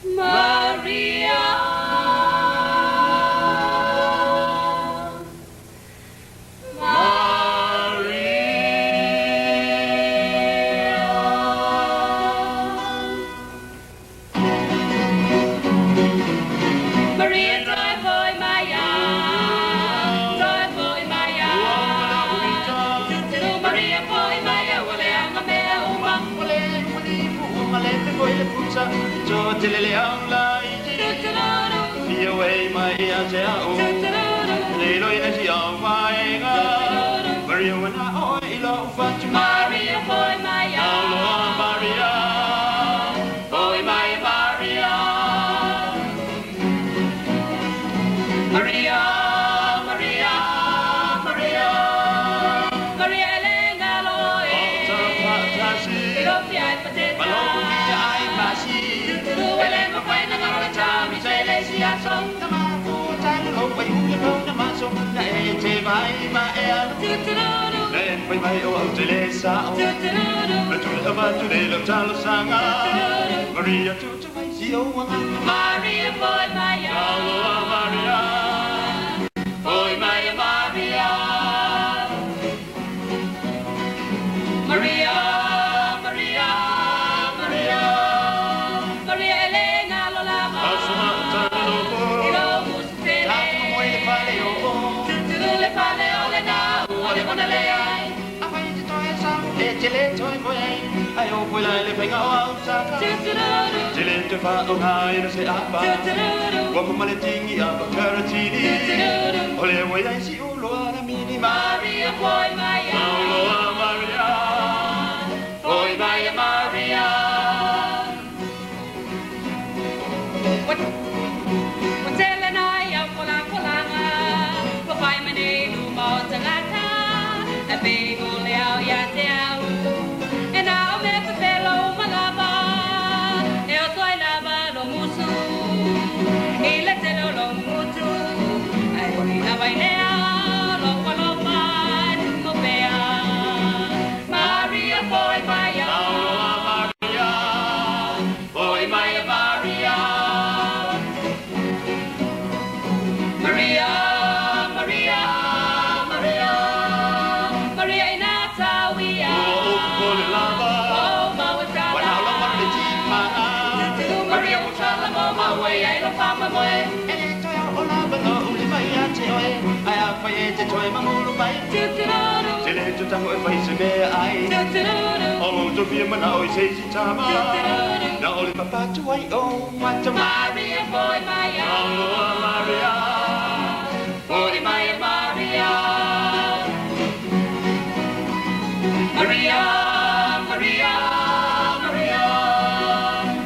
Maria Tilele aula iti away mai a te au Lelo ina si au maenga Maria wana o ilo ufatu Maria boy Maya Auloa Maria Boy mai Maria Maria Maria Maria Maria Elena loe Ota patasi Ilo fiai pateta Maloko mi ai pasi Elena fai na ngaro chami sele sia song Namaku tayo lo pai uya lo namaso Na e te vai ma e alu Na e pai mai o au te le sao Na tu le hava tu le lo talo sanga Maria tu tu mai si o wanga Maria boy Maya Auloa Maria Boy Maya Maria Maria Maria Maria Maria Elena lo lava Asuma talo ko Ilo mustele Tato mo e pale o ko le fale ole na ole mona le ai Apai te toi sa E te le toi mo e Ai o pui lai le penga o au saka Te le te wha o ngā ira se apa Wapa male tingi a pakaratini Ole e wai ai si o loa na mini ma Maria boy Maya Auloa Maria boy Maya Maria Watele na ya kola kola nga Ko pai mane nu mo tangata A big ole au ya te au E na o me pepelo malava E o toi lava lo musu E le te lo mutu Ai ori na vai nea lo palopa mo pea Maria boy Maya Auloa Maria boy Maya Maria Maria Maria Maria Maria ina tawia O pole lava oh mawata Wana lo ma le ti ma Maria mutala mo mawe ai lo fama mo E toi o lava no uli mai a te oe Ai a whai e te toi mamuru mai Te le tu tango e whai se mea ai O lo to fia mana o i se si tama Na ole papatu ai o mata ma Maria boy Maya Auloa Maria boy Maya Maria Maria Maria Maria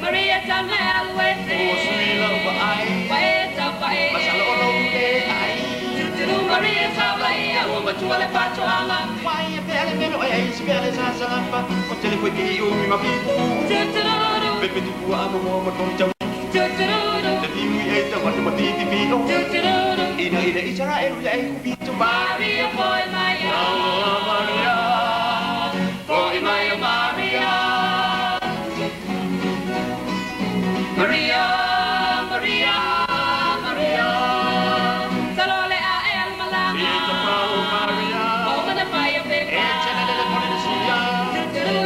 Maria Tamel Wete O sui lau wa ai Waeta wae Masalo o lo le ai Maria Tawai o matua le patoanga Wai e pele meno e ai si pele sa salampa O tele koe ki o mi ma pipu Pepe tu kua ama mo ma kon tau Te tiwi e ta watu ma titi pino Ina ina isara e rula e kupito Maria boy Maya Auloa Maria boy Maya Maria Maria Maria Maria Salole a el malanga Ita pao Maria o mana fire E pepa tele le kone le siya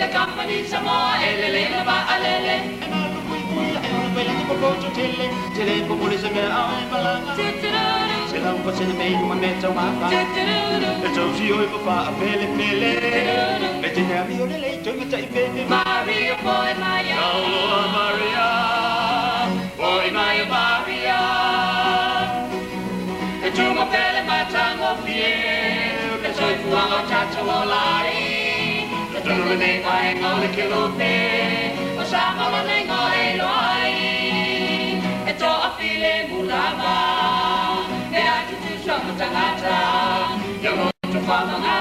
le company Samoa elele na ba alele E na lu kui kui e ona pele te popocho tele Tele popole se mea au e malanga Se lau pa se ne mei kuma me tau mapa E tau si oi pa a pele pele E te nea mi o le le toi ngata i pele Maria boy Maya Auloa Maria boy Maya Maria e tu mo pele matango fie e soi fuanga chacho o lai e tu no le mai no le kilope o sa mo le no e loi e to a file mulava e a tu so mo tangata yo mo tu fa manga